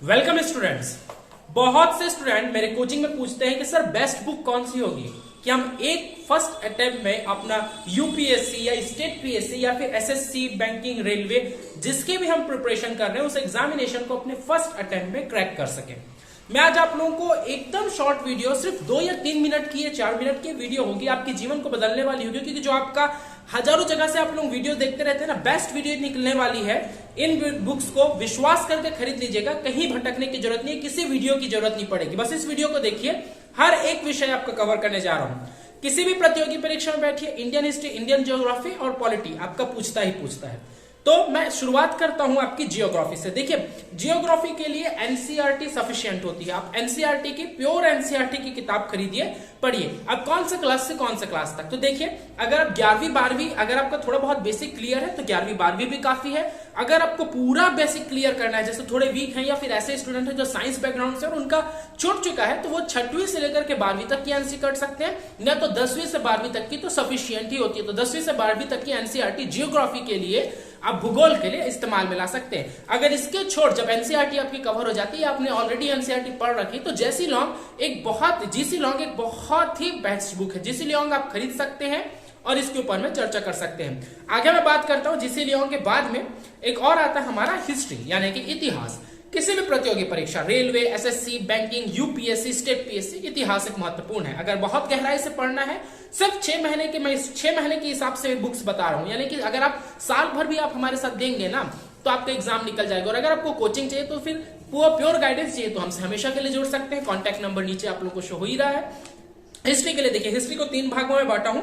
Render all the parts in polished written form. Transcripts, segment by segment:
Welcome students. बहुत से student मेरे कोचिंग में पूछते हैं कि सर बेस्ट बुक कौन सी होगी कि हम एक फर्स्ट अटेम्प्ट में अपना यूपीएससी या स्टेट पीएससी या फिर एसएससी बैंकिंग रेलवे जिसके भी हम प्रिपरेशन कर रहे हैं उस एग्जामिनेशन को अपने फर्स्ट अटेम्प्ट में क्रैक कर सकें। मैं आज आप लोगों को एकदम शॉर्ट वीडियो, सिर्फ 2 या 3 मिनट की या 4 मिनट की वीडियो होगी, आपके जीवन को बदलने वाली होगी। क्योंकि जो आपका हजारों जगह से आप लोग वीडियो देखते रहते हैं ना, बेस्ट वीडियो निकलने वाली है। इन बुक्स को विश्वास करके खरीद लीजिएगा, कहीं भटकने की जरूरत नहीं, किसी वीडियो की जरूरत नहीं पड़ेगी। बस इस वीडियो को देखिए, हर एक विषय आपका कवर करने जा रहा हूं। किसी भी प्रतियोगी परीक्षा में बैठिए, इंडियन हिस्ट्री, इंडियन ज्योग्राफी और पॉलिटी आपका पूछता ही पूछता है। तो मैं शुरुआत करता हूं आपकी जियोग्राफी से। देखिए, जियोग्राफी के लिए एनसीईआरटी सफिशिएंट होती है। आप एनसीईआरटी की, प्योर एनसीईआरटी की किताब खरीदिए, पढ़िए। अब कौन से क्लास से कौन से क्लास तक, तो देखिए, अगर आप 11वीं 12वीं, अगर आपका थोड़ा बहुत बेसिक क्लियर है तो 11वीं 12वीं भी काफी है। अगर आपको पूरा बेसिक क्लियर करना है, जैसे थोड़े वीक हैं या फिर ऐसे स्टूडेंट हैं जो साइंस बैकग्राउंड से और उनका छूट चुका है, तो वो 6वीं से लेकर के 12वीं तक की एनसी कर सकते हैं, या तो 10वीं से 12वीं तक की तो सफिशियंट ही होती है। तो 10वीं से 12वीं तक की एनसीईआरटी जियोग्राफी के लिए, आप भूगोल के लिए इस्तेमाल में ला सकते हैं। अगर इसके छोड़ जब एनसीईआरटी आपकी कवर हो जाती है, आपने ऑलरेडी एनसीईआरटी पढ़ रखी, तो जीसी लॉन्ग एक बहुत ही बेस्ट बुक है। जीसी लॉन्ग आप खरीद सकते हैं और इसके ऊपर में चर्चा कर सकते हैं। आगे मैं बात करता हूं जीसी लियोंग के बाद में एक और आता है हमारा हिस्ट्री, यानी कि इतिहास। किसी भी प्रतियोगी परीक्षा, railway, SSC, banking, UPSC, state PSC, इतिहास एक महत्वपूर्ण है। अगर बहुत गहराई से पढ़ना है, सिर्फ 6 महीने के, मैं 6 महीने के हिसाब से बुक्स बता रहा हूं, यानी कि अगर आप साल भर भी आप हमारे साथ देंगे ना, तो आपका एग्जाम निकल जाएगा। और अगर आपको कोचिंग चाहिए तो फिर प्योर गाइडेंस चाहिए तो हमसे हमेशा के लिए जुड़ सकते हैं। कॉन्टैक्ट नंबर नीचे आप लोग को शो हो ही रहा है। हिस्ट्री के लिए देखिए, हिस्ट्री को 3 भागों में बांटा हूं।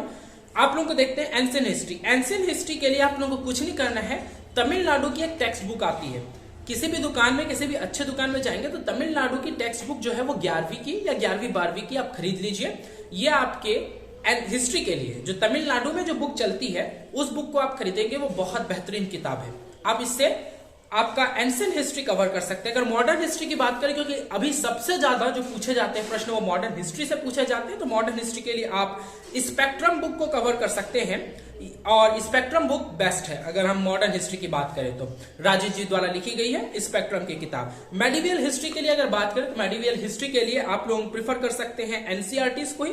आप लोगों को देखते हैं एंशिएंट हिस्ट्री। एंशिएंट हिस्ट्री के लिए आप लोगों को कुछ नहीं करना है, तमिलनाडु की एक टेक्स्ट बुक आती है। किसी भी दुकान में, किसी भी अच्छे दुकान में जाएंगे तो तमिलनाडु की टेक्स्ट बुक जो है वो 11वीं की या 11वीं 12वीं की आप खरीद लीजिए। ये आपके हिस्ट्री के लिए, जो तमिलनाडु में जो बुक चलती है उस बुक को आप खरीदेंगे, वो बहुत बेहतरीन किताब है। आप इससे आपका एंशिएंट हिस्ट्री कवर कर सकते हैं। अगर मॉडर्न हिस्ट्री की बात करें, क्योंकि अभी सबसे ज्यादा जो पूछे जाते हैं प्रश्न वो मॉडर्न हिस्ट्री से पूछे जाते हैं, तो मॉडर्न हिस्ट्री के लिए आप स्पेक्ट्रम बुक को कवर कर सकते हैं। और स्पेक्ट्रम बुक बेस्ट है अगर हम मॉडर्न हिस्ट्री की बात करें तो। राजीव जी द्वारा लिखी गई है स्पेक्ट्रम की किताब। मेडिवियल हिस्ट्री के लिए अगर बात करें तो मेडिवियल हिस्ट्री के लिए आप लोग प्रिफर कर सकते हैं एनसीईआरटी को ही।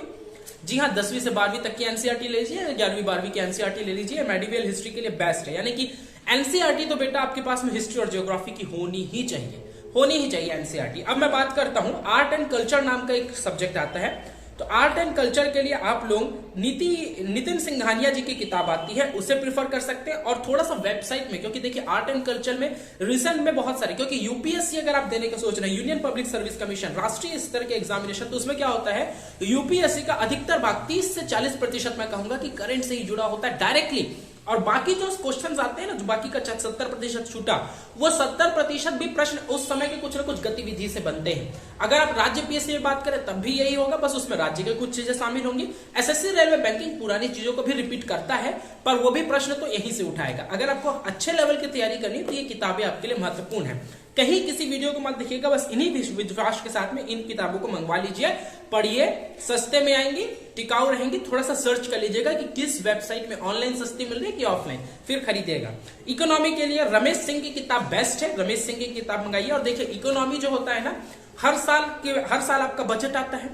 जी हाँ, 10वीं से 12वीं तक की एनसीईआरटी ले लीजिए, 11वीं 12वीं की एनसीईआरटी ले लीजिए। मेडिवियल हिस्ट्री के लिए बेस्ट है, यानी कि एनसीईआरटी तो बेटा आपके पास में हिस्ट्री और ज्योग्राफी की होनी ही चाहिए एनसीईआरटी। अब मैं बात करता हूं, आर्ट एंड कल्चर नाम का एक सब्जेक्ट आता है। तो आर्ट एंड कल्चर के लिए आप लोग नितिन सिंघानिया जी की किताब आती है, उसे प्रिफर कर सकते हैं। और थोड़ा सा वेबसाइट में, क्योंकि देखिए आर्ट एंड कल्चर में रिसेंट में बहुत सारे, क्योंकि यूपीएससी अगर आप देने का सोच रहे हैं, यूनियन पब्लिक सर्विस कमीशन, राष्ट्रीय स्तर के एग्जामिनेशन, तो उसमें क्या होता है, यूपीएससी का अधिकतर भाग 30 से 40% मैं कहूंगा कि करंट से ही जुड़ा होता है डायरेक्टली। और बाकी जो क्वेश्चंस आते हैं ना, जो बाकी का 70% छूटा, वो 70% भी प्रश्न उस समय के कुछ ना कुछ गतिविधि से बनते हैं। अगर आप राज्य पीएससी में बात करें तब भी यही होगा, बस उसमें राज्य के कुछ चीजें शामिल होंगी। एसएससी, रेलवे, बैंकिंग पुरानी चीजों को भी रिपीट करता है, पर वो भी प्रश्न तो यहीं से उठाएगा। अगर आपको अच्छे लेवल की तैयारी करनी तो ये किताबें आपके लिए महत्वपूर्ण है। कहीं किसी वीडियो को मत देखिएगा, बस इन्हीं विश्वास के साथ में इन किताबों को मंगवा लीजिए, पढ़िए, सस्ते में आएंगी, टिकाऊ रहेंगी। थोड़ा सा सर्च कर लीजिएगा कि किस वेबसाइट में ऑनलाइन सस्ती मिल रही है कि ऑफलाइन, फिर खरीदिएगा। इकोनॉमी के लिए रमेश सिंह की किताब बेस्ट है, रमेश सिंह की किताब मंगाइए। और देखिए, इकोनॉमी जो होता है ना, हर साल आपका बजट आता है,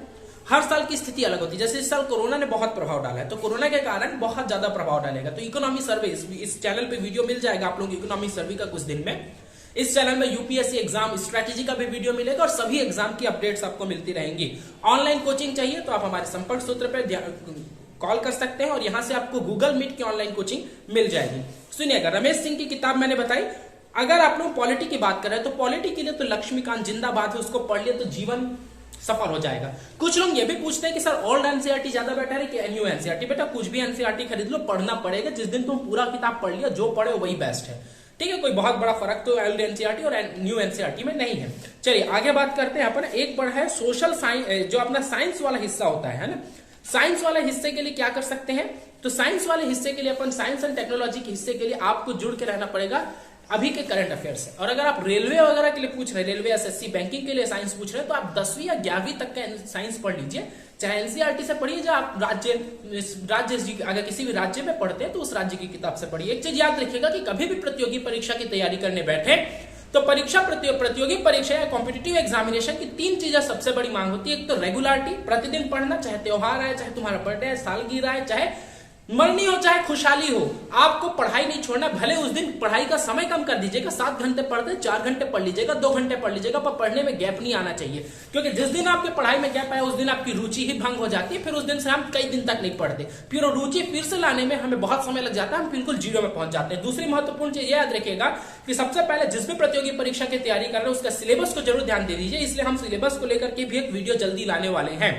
हर साल की स्थिति अलग होती है। जैसे इस साल कोरोना ने बहुत प्रभाव डाला है, तो कोरोना के कारण बहुत ज्यादा प्रभाव डालेगा। तो इकोनॉमी सर्वे, इस चैनल पे वीडियो मिल जाएगा आप लोग इकोनॉमी सर्वे का कुछ दिन में। इस चैनल में यूपीएससी एग्जाम स्ट्रेटेजी का भी वीडियो मिलेगा और सभी एग्जाम की अपडेट्स आपको मिलती रहेंगी। ऑनलाइन कोचिंग चाहिए तो आप हमारे संपर्क सूत्र पर कॉल कर सकते हैं और यहां से आपको गूगल मीट की ऑनलाइन कोचिंग मिल जाएगी। सुनिएगा, रमेश सिंह की किताब मैंने बताई। अगर आप लोग पॉलिटी की बात करें तो पॉलिटी के लिए तो लक्ष्मीकांत जिंदाबाद है, उसको पढ़ लिया तो जीवन सफल हो जाएगा। कुछ लोग ये भी पूछते हैं कि सर ओल्ड एनसीईआरटी ज्यादा बेटर है कि न्यू एनसीईआरटी। बेटा कुछ भी एनसीईआरटी खरीद लो, पढ़ना पड़ेगा। जिस दिन तुम पूरा किताब पढ़ लिया, जो पढ़े वही बेस्ट है, ठीक है। कोई बहुत बड़ा फर्क तो ओल्ड एनसीईआरटी और न्यू एनसीईआरटी में नहीं है। चलिए आगे बात करते हैं। अपन एक बड़ा है सोशल साइंस, जो अपना साइंस वाला हिस्सा होता है ना, साइंस वाले हिस्से के लिए क्या कर सकते हैं, तो साइंस वाले हिस्से के लिए अपन साइंस एंड टेक्नोलॉजी के हिस्से के लिए आपको जुड़ के रहना पड़ेगा अभी के करंट अफेयर से। और अगर आप रेलवे वगैरह के लिए पूछ रहे हैं, रेलवे, एसएससी, बैंकिंग के लिए साइंस पूछ रहे हैं, तो आप 10वीं या 11वीं तक का साइंस पढ़ लीजिए। चाहे एनसीईआरटी से पढ़िए, या आप राज्य अगर किसी भी राज्य में पढ़ते हैं तो उस राज्य की किताब से पढ़िए। एक चीज याद रखिएगा कि कभी भी प्रतियोगी परीक्षा की तैयारी करने बैठे तो परीक्षा प्रतियोगी परीक्षा या कॉम्पिटिटिव एग्जामिनेशन की तीन चीजें सबसे बड़ी मांग होती है। एक तो रेगुलरिटी, प्रतिदिन पढ़ना, चाहे त्योहार आए, चाहे तुम्हारा बर्थडे है, सालगिरह है, चाहे मरनी हो, चाहे खुशहाली हो, आपको पढ़ाई नहीं छोड़ना। भले उस दिन पढ़ाई का समय कम कर दीजिएगा, 7 घंटे पढ़ते 4 घंटे पढ़ लीजिएगा, 2 घंटे पढ़ लीजिएगा, पर पढ़ने में गैप नहीं आना चाहिए। क्योंकि जिस दिन आपके पढ़ाई में गैप आए उस दिन आपकी रुचि ही भंग हो जाती है, फिर उस दिन से हम कई दिन तक नहीं पढ़ते, फिर वो रुचि फिर से लाने में हमें बहुत समय लग जाता है, हम बिल्कुल जीरो में पहुंच जाते हैं। दूसरी महत्वपूर्ण चीज याद रखिएगा कि सबसे पहले जिस भी प्रतियोगी परीक्षा की तैयारी कर रहे हैं उसका सिलेबस को जरूर ध्यान दे दीजिए। इसलिए हम सिलेबस को लेकर के भी एक वीडियो जल्दी लाने वाले हैं।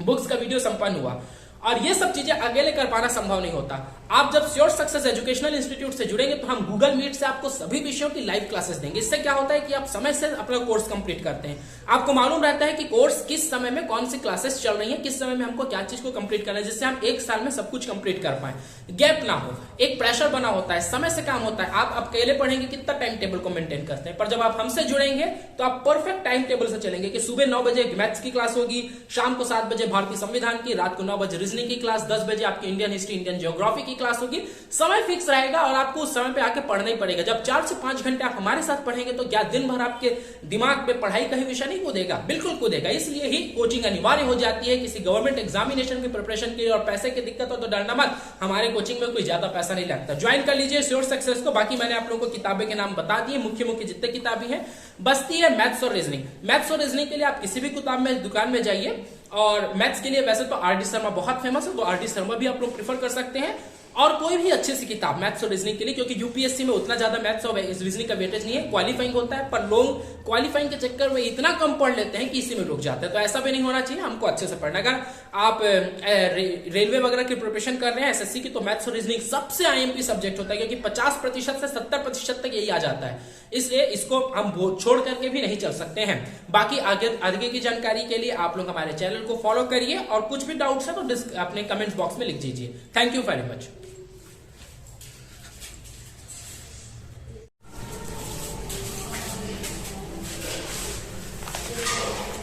बुक्स का वीडियो संपन्न हुआ, और ये सब चीजें अकेले कर पाना संभव नहीं होता। आप जब श्योर सक्सेस एजुकेशनल इंस्टीट्यूट से जुड़ेंगे तो हम गूगल मीट से आपको सभी विषयों की लाइव क्लासेस देंगे। इससे क्या होता है कि आप समय से अपना कोर्स कंप्लीट करते हैं, आपको मालूम रहता है कि कोर्स किस समय में कौन सी क्लासेस चल रही है, किस समय में हमको क्या चीज को कंप्लीट करना है, जिससे हम एक साल में सब कुछ कंप्लीट कर पाए, गैप ना हो। एक प्रेशर बना होता है, समय से काम होता है। आप अकेले पढ़ेंगे कितना टाइम टेबल को मेंटेन करते हैं, पर जब आप हमसे जुड़ेंगे तो आप परफेक्ट टाइम टेबल से चलेंगे कि सुबह 9 बजे मैथ्स की क्लास होगी, शाम को 7 बजे भारतीय संविधान की, रात को 9 बजे रीजनिंग की क्लास, 10 बजे आपकी इंडियन हिस्ट्री, इंडियन ज्योग्राफी की क्लास होगी। समय फिक्स रहेगा और आपको उस समय पे आके पढ़ना ही पड़ेगा। जब 4 से 5 घंटे आप हमारे साथ पढ़ेंगे तो क्या दिन भर आपके दिमाग पे पढ़ाई का ही विषय नहीं कूदेगा? बिल्कुल कूदेगा। इसलिए ही कोचिंग अनिवार्य हो जाती है। किसी गवर्नमेंट एग्जामिनेशन की प्रिपरेशन के लिए और पैसे की दिक्कत हो तो डरना मत, हमारे कोचिंग में कोई ज्यादा पैसा नहीं लगता। ज्वाइन कर लीजिए श्योर सक्सेस को। बाकी मैंने आप लोगों को किताबें के नाम बता दिए, मुख्य मुख्य जितने किताबें हैं। बचती है मैथ्स और रीजनिंग। मैथ्स और रीजनिंग के लिए आप किसी भी किताब में दुकान में जाइए, और मैथ्स के लिए वैसे तो आर डी शर्मा बहुत फेमस है, तो आर डी शर्मा भी आप लोग प्रीफर कर सकते हैं। और कोई भी अच्छी सी किताब मैथ्स और रीजनिंग के लिए, क्योंकि यूपीएससी में उतना ज्यादा मैथ्स और रीजनिंग का वेटेज नहीं है, क्वालिफाइंग होता है, पर लोग क्वालिफाइंग के चक्कर में इतना कम पढ़ लेते हैं कि इसी में रुक जाते हैं। तो ऐसा भी नहीं होना चाहिए, हमको अच्छे से पढ़ना। अगर आप रेलवे वगैरह की प्रिपरेशन कर रहे हैं एसएससी की, तो मैथ्स और रीजनिंग सबसे आईएमपी सब्जेक्ट होता है, क्योंकि 50% से 70% तक यही आ जाता है। इसलिए इसको हम छोड़ करके भी नहीं चल सकते हैं। बाकी आगे की जानकारी के लिए आप लोग हमारे चैनल को फॉलो करिए, और कुछ भी डाउट्स है तो अपने कमेंट बॉक्स में लिख दीजिए। Thank you very much.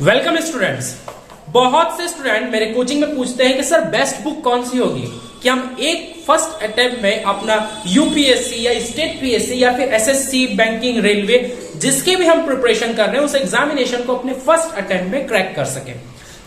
Welcome students. बहुत से स्टूडेंट मेरे कोचिंग में पूछते हैं कि सर बेस्ट बुक कौन सी होगी कि हम एक फर्स्ट अटेम्प्ट में अपना यूपीएससी या स्टेट पीएससी या फिर एसएससी, बैंकिंग, रेलवे, जिसके भी हम प्रिपरेशन कर रहे हैं उस एग्जामिनेशन को अपने फर्स्ट अटेम्प्ट में क्रैक कर सके।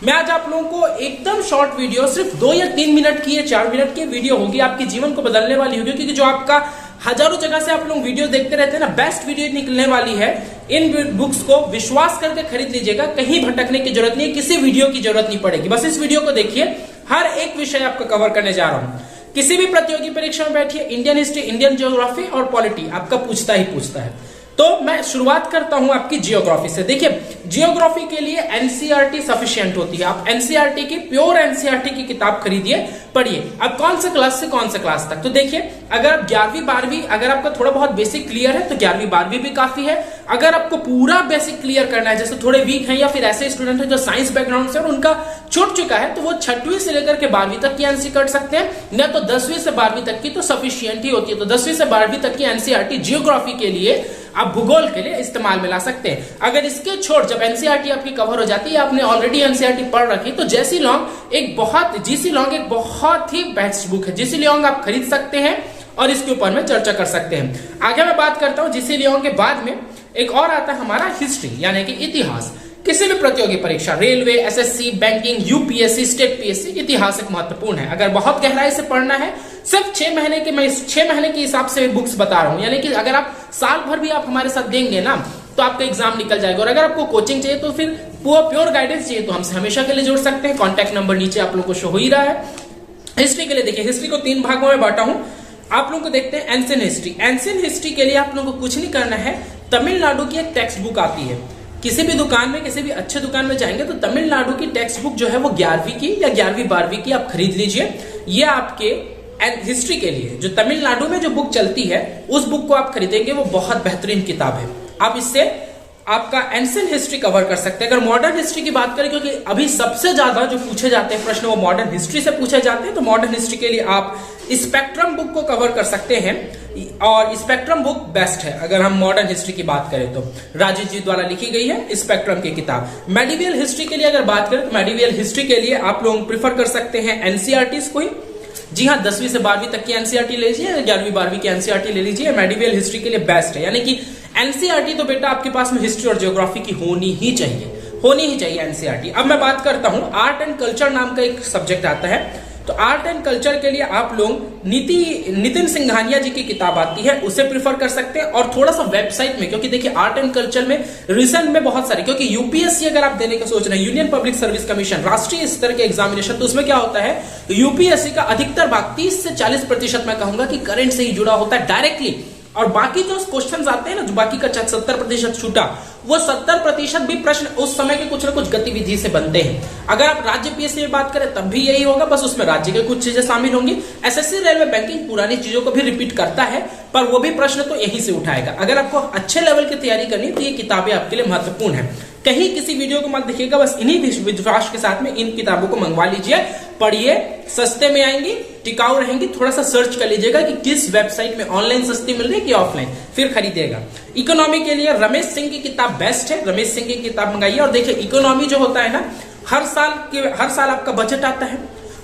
मैं आज आप लोगों को एकदम शॉर्ट वीडियो, सिर्फ 2 या 3 मिनट की या 4 मिनट की वीडियो होगी, आपके जीवन को बदलने वाली होगी। क्योंकि जो आपका हजारों जगह से आप लोग वीडियो देखते रहते हैं ना, बेस्ट वीडियो निकलने वाली है। इन बुक्स को विश्वास करके खरीद लीजिएगा, कहीं भटकने की जरूरत नहीं है, किसी वीडियो की जरूरत नहीं पड़ेगी। बस इस वीडियो को देखिए, हर एक विषय आपको कवर करने जा रहा हूं। किसी भी प्रतियोगी परीक्षा में बैठिए, इंडियन हिस्ट्री, इंडियन ज्योग्राफी और पॉलिटी आपका पूछता ही पूछता है। तो मैं शुरुआत करता हूं आपकी जियोग्राफी से। देखिए, जियोग्राफी के लिए एनसीईआरटी सफिशिएंट होती है। आप एनसीईआरटी की, प्योर एनसीईआरटी की किताब खरीदिए, पढ़िए। अब कौन सा क्लास से कौन सा क्लास तक? तो देखिए, अगर आप 11वीं 12वीं, अगर आपका थोड़ा बहुत बेसिक क्लियर है तो 11वीं 12वीं भी काफी है। अगर आपको पूरा बेसिक क्लियर करना है, जैसे थोड़े वीक हैं या फिर ऐसे स्टूडेंट हैं जो साइंस बैकग्राउंड से और उनका छूट चुका है, तो वो 6वीं से लेकर के 12वीं तक की एनसी कर सकते हैं, न तो 10वीं से 12वीं तक की तो सफिशिएंट ही होती है। तो 10वीं से 12वीं तक की एनसीईआरटी जियोग्राफी के लिए आप भूगोल के लिए इस्तेमाल में ला सकते हैं। अगर इसके छोड़ जब एनसीईआरटी आपकी कवर हो जाती है, आपने ऑलरेडी एनसीईआरटी पढ़ रखी, तो जीसी लॉन्ग एक बहुत ही बेस्ट बुक है। जीसी लॉन्ग आप खरीद सकते हैं और इसके ऊपर में चर्चा कर सकते हैं। आगे मैं बात करता हूं जीसी लॉन्ग के बाद में एक और आता है हमारा हिस्ट्री, यानी कि इतिहास। किसी भी प्रतियोगी परीक्षा, railway, SSC, banking, UPSC, state PSC, इतिहास एक महत्वपूर्ण है। अगर बहुत गहराई से पढ़ना है, सिर्फ 6 महीने के, मैं 6 महीने के हिसाब से बुक्स बता रहा हूं, यानी कि अगर आप साल भर भी आप हमारे साथ देंगे ना तो आपका एग्जाम निकल जाएगा। और अगर आपको कोचिंग चाहिए तो फिर प्योर गाइडेंस चाहिए तो हमसे हमेशा के लिए जुड़ सकते हैं। कॉन्टैक्ट नंबर नीचे आप लोग को शो हो ही रहा है। हिस्ट्री के लिए देखिए, हिस्ट्री को 3 भागों में बांटा हूं। आप लोगों को देखते हैं एंशिएंट हिस्ट्री। एंशिएंट हिस्ट्री के लिए आप लोगों को कुछ नहीं करना है, तमिलनाडु की एक टेक्स्ट बुक आती है। किसी भी दुकान में, किसी भी अच्छे दुकान में जाएंगे तो तमिलनाडु की टेक्स्ट बुक जो है वो 11वीं की या 11वीं 12वीं की आप खरीद लीजिए। ये आपके हिस्ट्री के लिए जो तमिलनाडु में जो बुक चलती है उस बुक को आप खरीदेंगे, वो बहुत बेहतरीन किताब है। आप इससे आपका एंशिएंट हिस्ट्री कवर कर सकते हैं। अगर मॉडर्न हिस्ट्री की बात करें, क्योंकि अभी सबसे ज्यादा जो पूछे जाते हैं प्रश्न वो मॉडर्न हिस्ट्री से पूछे जाते हैं, तो मॉडर्न हिस्ट्री के लिए आप स्पेक्ट्रम बुक को कवर कर सकते हैं। और स्पेक्ट्रम बुक बेस्ट है अगर हम मॉडर्न हिस्ट्री की बात करें तो। राजीव जी द्वारा लिखी गई है स्पेक्ट्रम की किताब। मेडिवियल हिस्ट्री के लिए अगर बात करें तो मेडिवियल हिस्ट्री के लिए आप लोग प्रिफर कर सकते हैं एनसीईआरटी को ही। जी हाँ, 10वीं से 12वीं तक की एनसीईआरटी ले लीजिए, 11वीं 12वीं की एनसीईआरटी ले लीजिए। मेडिवियल हिस्ट्री के लिए बेस्ट है, यानी कि एनसीईआरटी तो बेटा आपके पास में हिस्ट्री और ज्योग्राफी की होनी ही चाहिए एनसीईआरटी। अब मैं बात करता हूं, आर्ट एंड कल्चर नाम का एक सब्जेक्ट आता है, तो आर्ट एंड कल्चर के लिए आप लोग नितिन सिंघानिया जी की किताब आती है, उसे प्रिफर कर सकते हैं। और थोड़ा सा वेबसाइट में, क्योंकि देखिए आर्ट एंड कल्चर में रिसेंट में बहुत सारे, क्योंकि यूपीएससी अगर आप देने का सोच रहे हैं, यूनियन पब्लिक सर्विस कमीशन, राष्ट्रीय स्तर के एग्जामिनेशन, तो उसमें क्या होता है, यूपीएससी का अधिकतर भाग 30 से 40% मैं कहूंगा कि करंट से ही जुड़ा होता है डायरेक्टली। और बाकी जो क्वेश्चंस आते हैं ना, जो बाकी का 70% छूटा, वो 70% भी प्रश्न उस समय के कुछ ना कुछ गतिविधि से बनते हैं। अगर आप राज्य पीएससी में बात करें तब भी यही होगा, बस उसमें राज्य के कुछ चीजें शामिल होंगी। एसएससी रेलवे बैंकिंग पुरानी चीजों को भी रिपीट करता है, पर वो भी प्रश्न तो यहीं से उठाएगा। अगर आपको अच्छे लेवल की तैयारी करनी है तो ये किताबें आपके लिए महत्वपूर्ण है। कहीं किसी वीडियो को मत देखिएगा, बस इन्हीं विश्वास के साथ में इन किताबों को मंगवा लीजिए, पढ़िए, सस्ते में आएंगी, टिकाऊ रहेंगी। थोड़ा सा सर्च कर लीजिएगा कि किस वेबसाइट में ऑनलाइन सस्ती मिल रही है कि ऑफलाइन, फिर खरीदिएगा। इकोनॉमी के लिए रमेश सिंह की किताब बेस्ट है, रमेश सिंह की किताब मंगाइए। और देखिए इकोनॉमी जो होता है ना, हर साल आपका बजट आता है,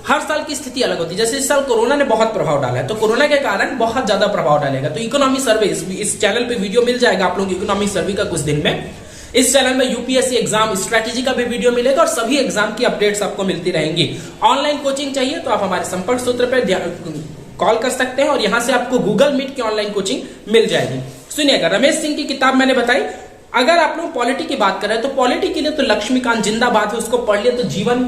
हर साल की स्थिति अलग होती है। जैसे इस साल कोरोना ने बहुत प्रभाव डाला है, तो कोरोना के कारण बहुत ज्यादा प्रभाव डालेगा, तो इकोनॉमी सर्वे इस चैनल पे वीडियो मिल जाएगा आप लोग इकोनॉमी सर्वे का कुछ दिन में। इस चैनल में यूपीएससी एग्जाम स्ट्रेटेजी का भी वीडियो मिलेगा और सभी एग्जाम की अपडेट्स आपको मिलती रहेंगी। ऑनलाइन कोचिंग चाहिए तो आप हमारे संपर्क सूत्र पर कॉल कर सकते हैं और यहां से आपको गूगल मीट की ऑनलाइन कोचिंग मिल जाएगी। सुनिएगा, रमेश सिंह की किताब मैंने बताई। अगर आप लोग पॉलिटी की बात करें तो पॉलिटी के लिए तो लक्ष्मीकांत जिंदाबाद है, उसको पढ़ लिया तो जीवन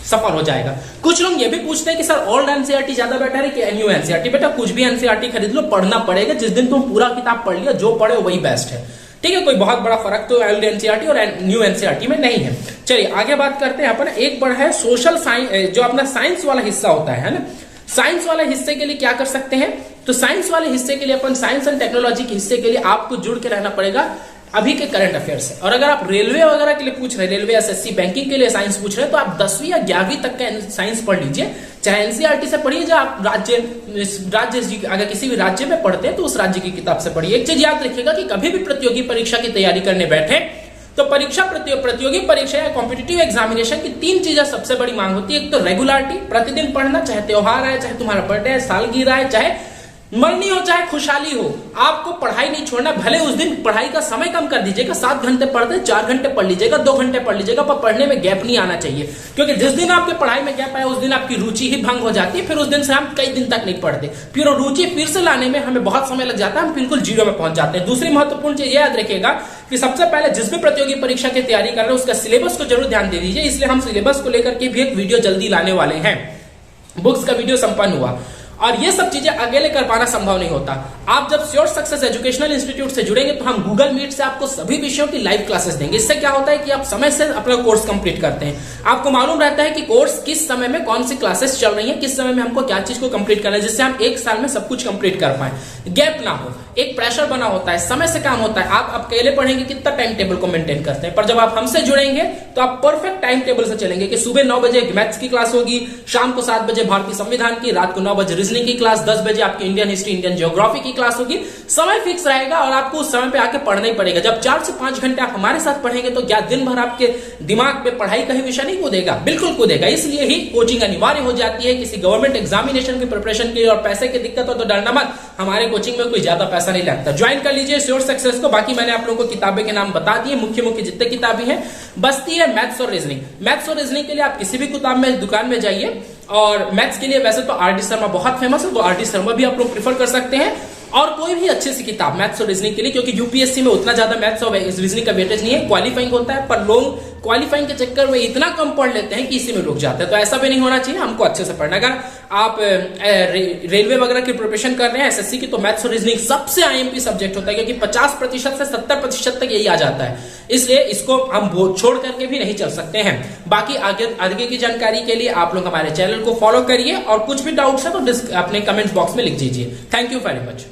सफल हो जाएगा। कुछ लोग ये भी पूछते हैं कि सर ओल्ड एनसीईआरटी ज्यादा बेटर है कि न्यू एनसीईआरटी। बेटा कुछ भी एनसीईआरटी खरीद लो, पढ़ना पड़ेगा। जिस दिन तुम पूरा किताब पढ़ लिया, जो पढ़े वही बेस्ट है, ठीक है। कोई बहुत बड़ा फर्क तो ओल्ड एनसीईआरटी और न्यू एनसीईआरटी में नहीं है। चलिए आगे बात करते हैं। अपन एक बड़ा है सोशल साइंस, जो अपना साइंस वाला हिस्सा होता है ना, साइंस वाले हिस्से के लिए क्या कर सकते हैं, तो साइंस वाले हिस्से के लिए अपन साइंस एंड टेक्नोलॉजी के हिस्से के लिए आपको जुड़ के रहना पड़ेगा अभी के करंट अफेयर से। और अगर आप रेलवे वगैरह के लिए पूछ रहे हैं, रेलवे एसएससी बैंकिंग के लिए साइंस पूछ रहे हैं, तो आप 10वीं या 11वीं तक का साइंस पढ़ लीजिए। चाहे एनसीईआरटी से पढ़िए, जो आप राज्य अगर किसी भी राज्य में पढ़ते हैं तो उस राज्य की किताब से पढ़िए। एक चीज याद रखिएगा कि कभी भी प्रतियोगी परीक्षा की तैयारी करने बैठे तो प्रतियोगी परीक्षा या कॉम्पिटिटिव एग्जामिनेशन की 3 चीजें सबसे बड़ी मांग होती है। एक तो रेगुलरिटी, प्रतिदिन पढ़ना, चाहे त्योहार आए, चाहे तुम्हारा बर्थडे है, सालगिरह है, चाहे मरनी हो चाहे खुशहाली हो, आपको पढ़ाई नहीं छोड़ना। भले उस दिन पढ़ाई का समय कम कर दीजिएगा, 7 घंटे पढ़ते 4 घंटे पढ़ लीजिएगा, 2 घंटे पढ़ लीजिएगा, पर पढ़ने में गैप नहीं आना चाहिए। क्योंकि जिस दिन आपके पढ़ाई में गैप आए उस दिन आपकी रुचि ही भंग हो जाती है, फिर उस दिन से हम कई दिन तक नहीं पढ़ते, फिर रुचि फिर से लाने में हमें बहुत समय लग जाता है, हम बिल्कुल जीरो में पहुंच जाते हैं। दूसरी महत्वपूर्ण चीज याद रखिएगा कि सबसे पहले जिस भी प्रतियोगी परीक्षा की तैयारी कर रहे हैं उसका सिलेबस को जरूर ध्यान दे दीजिए। इसलिए हम सिलेबस को लेकर के भी एक वीडियो जल्दी लाने वाले हैं। बुक्स का वीडियो संपन्न हुआ और ये सब चीजें अकेले कर पाना संभव नहीं होता। आप जब श्योर सक्सेस एजुकेशनल इंस्टीट्यूट से जुड़ेंगे तो हम गूगल मीट से आपको सभी विषयों की लाइव क्लासेस देंगे। इससे क्या होता है कि आप समय से अपना कोर्स कंप्लीट करते हैं, आपको मालूम रहता है कि कोर्स किस समय में कौन सी क्लासेस चल रही है, किस समय में हमको क्या चीज को कंप्लीट करना है, जिससे हम एक साल में सब कुछ कंप्लीट कर पाए, गैप ना हो। एक प्रेशर बना होता है, समय से काम होता है। आप अकेले पढ़ेंगे कितना टाइम टेबल को मेंटेन करते हैं, पर जब आप हमसे जुड़ेंगे तो आप परफेक्ट टाइम टेबल से चलेंगे कि सुबह 9 बजे मैथ्स की क्लास होगी, शाम को 7 बजे भारतीय संविधान की, रात को 9 बजे रीजनिंग की क्लास, 10 बजे आपकी इंडियन हिस्ट्री इंडियन ज्योग्राफी की क्लास होगी। समय फिक्स रहेगा और आपको उस समय पे आके पढ़ना ही पड़ेगा। जब 4 से 5 घंटे आप हमारे साथ पढ़ेंगे तो क्या दिन भर आपके दिमाग पे पढ़ाई का ही विषय नहीं कूदेगा? बिल्कुल कूदेगा। इसलिए ही कोचिंग अनिवार्य हो जाती है। किसी गवर्नमेंट एग्जामिनेशन की प्रिपरेशन के लिए और पैसे की दिक्कत हो तो डरना मत, हमारे कोचिंग में कोई ज्यादा पैसा नहीं लगता। ज्वाइन कर लीजिए श्योर सक्सेस को। बाकी मैंने आप लोगों को किताबें के नाम बता दिए, मुख्य जितने किताबें हैं। बचती है मैथ्स और रीजनिंग। मैथ्स और रीजनिंग के लिए आप किसी भी किताब में दुकान में जाइए, और मैथ्स के लिए वैसे तो आर डी शर्मा बहुत फेमस है, तो आर डी शर्मा भी आप लोग प्रिफर कर सकते हैं। और कोई भी अच्छी सी किताब मैथ्स और रीजनिंग के लिए, क्योंकि यूपीएससी में उतना ज्यादा मैथ्स और रीजनिंग का वेटेज नहीं है, क्वालिफाइंग होता है, पर लोग क्वालिफाइंग के चक्कर में इतना कम पढ़ लेते हैं कि इसी में रुक जाते हैं। तो ऐसा भी नहीं होना चाहिए, हमको अच्छे से पढ़ना। अगर आप रेलवे वगैरह की प्रिपरेशन कर रहे हैं एसएससी की, तो मैथ्स और रीजनिंग सबसे आईएमपी सब्जेक्ट होता है, क्योंकि 50% से 70% तक यही आ जाता है। इसलिए इसको हम छोड़ करके भी नहीं चल सकते हैं। बाकी आगे की जानकारी के लिए आप लोग हमारे चैनल को फॉलो करिए, और कुछ भी डाउट्स है तो अपने कमेंट बॉक्स में लिख दीजिए। Thank you very much.